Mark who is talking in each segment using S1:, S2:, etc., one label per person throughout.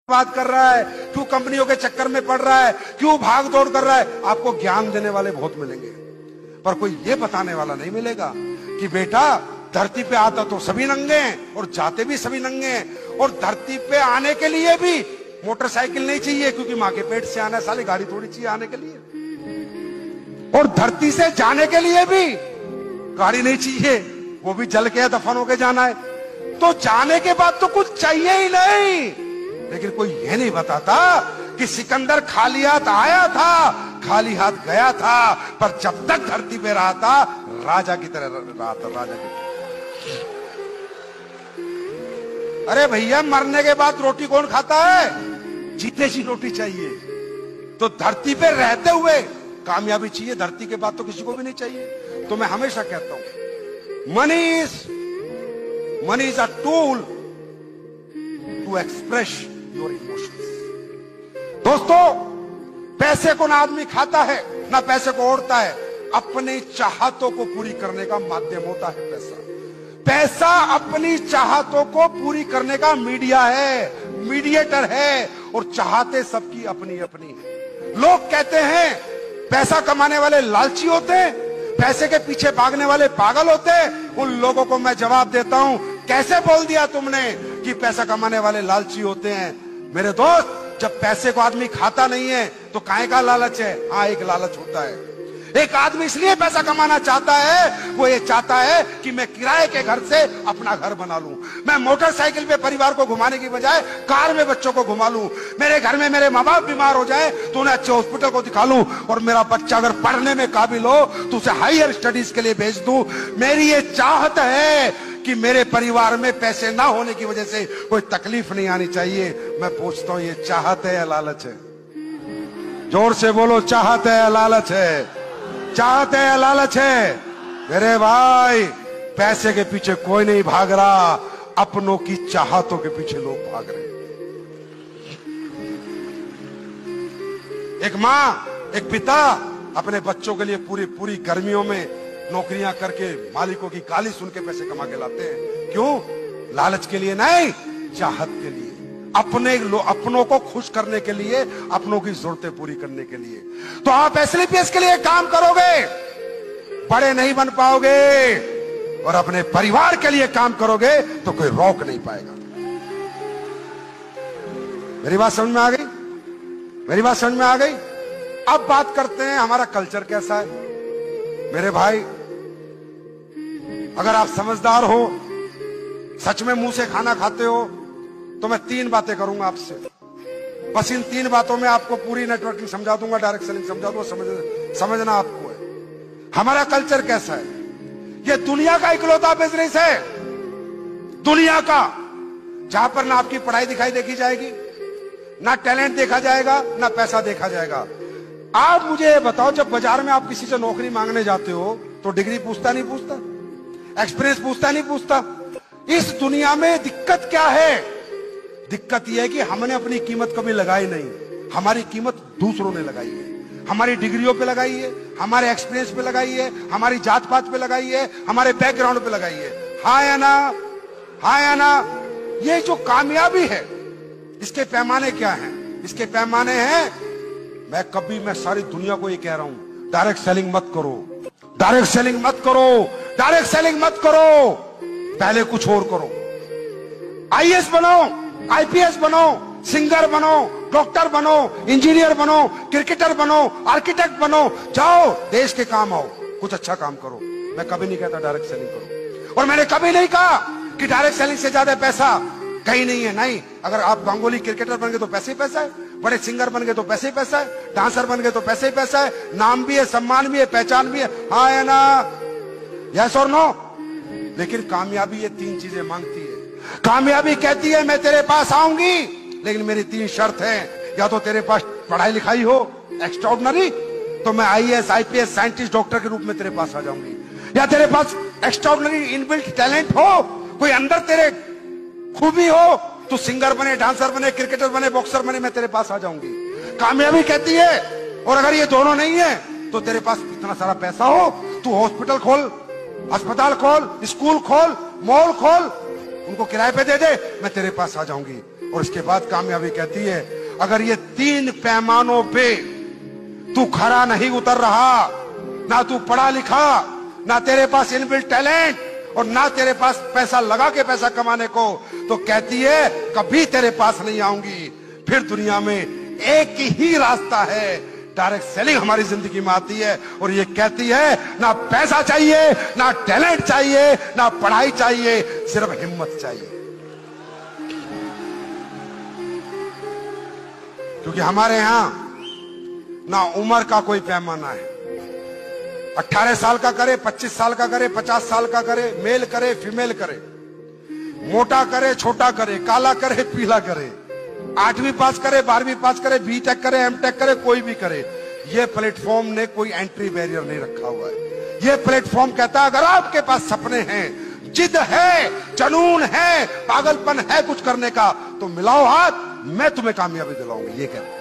S1: बात कर रहा है, क्यों कंपनियों के चक्कर में पड़ रहा है, क्यों भाग दौड़ कर रहा है। आपको ज्ञान देने वाले बहुत मिलेंगे, पर कोई ये बताने वाला नहीं मिलेगा कि बेटा धरती पे आता तो सभी नंगे हैं और जाते भी सभी नंगे हैं, और धरती पे आने के लिए भी मोटरसाइकिल नहीं चाहिए, क्योंकि माँ के पेट से आना, साली गाड़ी थोड़ी चाहिए आने के लिए। और धरती से जाने के लिए भी गाड़ी नहीं चाहिए, वो भी जल के दफन होके जाना है। तो जाने के बाद तो कुछ चाहिए ही नहीं। लेकिन कोई यह नहीं बताता कि सिकंदर खाली हाथ आया था, खाली हाथ गया था, पर जब तक धरती पे रहा था राजा की तरह रहा था, राजा की तरह। अरे भैया, मरने के बाद रोटी कौन खाता है? जीते जी रोटी चाहिए। तो धरती पे रहते हुए कामयाबी चाहिए, धरती के बाद तो किसी को भी नहीं चाहिए। तो मैं हमेशा कहता हूं, money is a tool to express your emotions. दोस्तों, पैसे को ना आदमी खाता है ना पैसे को ओढ़ता है, अपनी चाहतों को पूरी करने का माध्यम होता है पैसा। पैसा अपनी चाहतों को पूरी करने का मीडिया है, मीडिएटर है, और चाहते सबकी अपनी अपनी है। लोग कहते हैं पैसा कमाने वाले लालची होते हैं, पैसे के पीछे भागने वाले पागल होते हैं। उन लोगों को मैं जवाब देता हूं, कैसे बोल दिया तुमने कि पैसा कमाने वाले लालची होते हैं? मेरे दोस्त, जब पैसे को आदमी खाता नहीं है तो काहे का लालच है? हाँ, एक लालच होता है। एक आदमी इसलिए पैसा कमाना चाहता है, वो ये चाहता है कि मैं किराए के घर से अपना घर बना लूं, मैं मोटरसाइकिल पे परिवार को घुमाने की बजाय कार में बच्चों को घुमा लूं, मेरे घर में मेरे माँ बाप बीमार हो जाए तो उन्हें अच्छे हॉस्पिटल को दिखा लूं, और मेरा बच्चा अगर पढ़ने में काबिल हो तो उसे हायर स्टडीज के लिए भेज दूं। मेरी ये चाहत है कि मेरे परिवार में पैसे ना होने की वजह से कोई तकलीफ नहीं आनी चाहिए। मैं पूछता हूं, ये चाहत है या लालच है? जोर से बोलो, चाहत है या लालच है? चाहत है या लालच है? मेरे भाई, पैसे के पीछे कोई नहीं भाग रहा, अपनों की चाहतों के पीछे लोग भाग रहे हैं। एक माँ, एक पिता अपने बच्चों के लिए पूरी गर्मियों में नौकरियां करके मालिकों की गाली सुन के पैसे कमा के लाते हैं। क्यों? लालच के लिए नहीं, चाहत के लिए, अपनों को खुश करने के लिए, अपनों की जरूरतें पूरी करने के लिए। तो आप एसएलपीएस के लिए काम करोगे, बड़े नहीं बन पाओगे, और अपने परिवार के लिए काम करोगे तो कोई रोक नहीं पाएगा। मेरी बात समझ में आ गई? मेरी बात समझ में आ गई? अब बात करते हैं हमारा कल्चर कैसा है। मेरे भाई, अगर आप समझदार हो, सच में मुंह से खाना खाते हो, तो मैं 3 बातें करूंगा आपसे। बस इन 3 बातों में आपको पूरी नेटवर्किंग समझा दूंगा, डायरेक्ट सेलिंग समझा दूंगा। समझना आपको है हमारा कल्चर कैसा है। ये दुनिया का इकलौता बिजनेस है, दुनिया का, जहां पर ना आपकी पढ़ाई दिखाई देखी जाएगी, ना टैलेंट देखा जाएगा, ना पैसा देखा जाएगा। आप मुझे बताओ, जब बाजार में आप किसी से नौकरी मांगने जाते हो तो डिग्री पूछता नहीं पूछता, एक्सपीरियंस पूछता नहीं पूछता? इस दुनिया में दिक्कत क्या है? दिक्कत यह है कि हमने अपनी कीमत कभी लगाई नहीं, हमारी कीमत दूसरों ने लगाई है। हमारी डिग्रियों पे लगाई है, हमारे एक्सपीरियंस पे लगाई है, हमारी जात पात पे लगाई है, हमारे बैकग्राउंड पे लगाई है। हाँ या ना? हाँ या ना? ये जो कामयाबी है, इसके पैमाने क्या हैं? इसके पैमाने हैं, मैं सारी दुनिया को ये कह रहा हूं, डायरेक्ट सेलिंग मत करो, डायरेक्ट सेलिंग मत करो, डायरेक्ट सेलिंग मत करो, पहले कुछ और करो। आईएएस बनो, आईपीएस बनो, सिंगर बनो, डॉक्टर बनो, इंजीनियर बनो, क्रिकेटर बनो, आर्किटेक्ट बनो, जाओ देश के काम आओ, कुछ अच्छा काम करो। मैं कभी नहीं कहता डायरेक्ट सेलिंग करो, और मैंने कभी नहीं कहा कि डायरेक्ट सेलिंग से ज्यादा पैसा कहीं नहीं है। नहीं, अगर आप गांगुली क्रिकेटर बन गए तो पैसे ही पैसा है, बड़े सिंगर बन गए तो पैसे ही पैसा है, डांसर बन गए तो पैसे ही पैसा है, नाम भी है, सम्मान भी है, पहचान भी है। हाँ या ना? यस और नो? लेकिन कामयाबी ये 3 चीजें मांगती है। कामयाबी कहती है, मैं तेरे पास आऊंगी, लेकिन मेरी 3 शर्त है। या तो तेरे पास पढ़ाई लिखाई हो एक्स्ट्राऑर्डिनरी, तो मैं आईएएस, आईपीएस, साइंटिस्ट, डॉक्टर के रूप में तेरे पास आ जाऊंगी। या तेरे पास एक्स्ट्राऑर्डिनरी इनबिल्ट टैलेंट हो, कोई अंदर तेरे खूबी हो, तू सिंगर बने, डांसर बने, क्रिकेटर बने, बॉक्सर बने, मैं तेरे पास आ जाऊंगी। कामयाबी कहती है, और अगर ये दोनों नहीं है तो तेरे पास इतना सारा पैसा हो, तू हॉस्पिटल खोल, अस्पताल खोल, स्कूल खोल, मॉल खोल, उनको किराए पे दे दे, मैं तेरे पास आ जाऊंगी। और इसके बाद कामयाबी कहती है, अगर ये 3 पैमानों पे तू खरा नहीं उतर रहा, ना तू पढ़ा लिखा, ना तेरे पास इनबिल्ट टैलेंट, और ना तेरे पास पैसा लगा के पैसा कमाने को, तो कहती है कभी तेरे पास नहीं आऊंगी। फिर दुनिया में एक ही रास्ता है, डायरेक्ट सेलिंग हमारी जिंदगी में आती है और ये कहती है ना पैसा चाहिए, ना टैलेंट चाहिए, ना पढ़ाई चाहिए, सिर्फ हिम्मत चाहिए। क्योंकि हमारे यहां ना उम्र का कोई पैमाना है, 18 साल का करे, 25 साल का करे, 50 साल का करे, मेल करे, फीमेल करे, मोटा करे, छोटा करे, काला करे, पीला करे, 8वीं पास करे, 12वीं पास करे, बीटेक करे, एमटेक करे, कोई भी करे। ये प्लेटफॉर्म ने कोई एंट्री बैरियर नहीं रखा हुआ है। ये प्लेटफॉर्म कहता है अगर आपके पास सपने हैं, जिद है, जुनून है, पागलपन है कुछ करने का, तो मिलाओ हाथ, मैं तुम्हें कामयाबी दिलाऊंगा। ये कहता,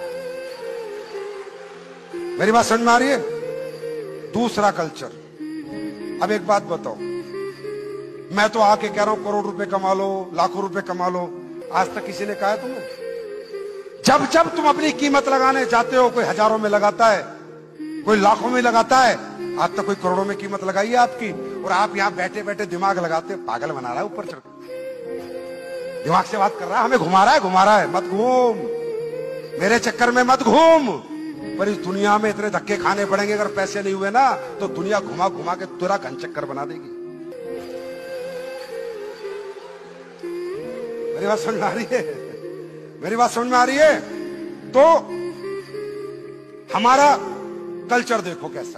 S1: मेरी बात समझ में आ रही है? दूसरा कल्चर। अब एक बात बताओ, मैं तो आके कह रहा हूं करोड़ रुपए कमा लो, लाखों रुपए कमा लो, आज तक किसी ने कहा है तुम्हें? जब जब तुम अपनी कीमत लगाने जाते हो, कोई हजारों में लगाता है, कोई लाखों में लगाता है, आज तक कोई करोड़ों में कीमत लगाई है आपकी, और आप यहां बैठे बैठे दिमाग लगाते, पागल बना रहा है, ऊपर चढ़ दिमाग से बात कर रहा है, हमें घुमा रहा है, मत घूम, मेरे चक्कर में मत घूम। पर इस दुनिया में इतने धक्के खाने पड़ेंगे, अगर पैसे नहीं हुए ना तो दुनिया घुमा घुमा के तेरा घन चक्कर बना देगी। मेरी बात समझ में आ रही है? मेरी बात समझ में आ रही है? तो हमारा कल्चर देखो कैसा है।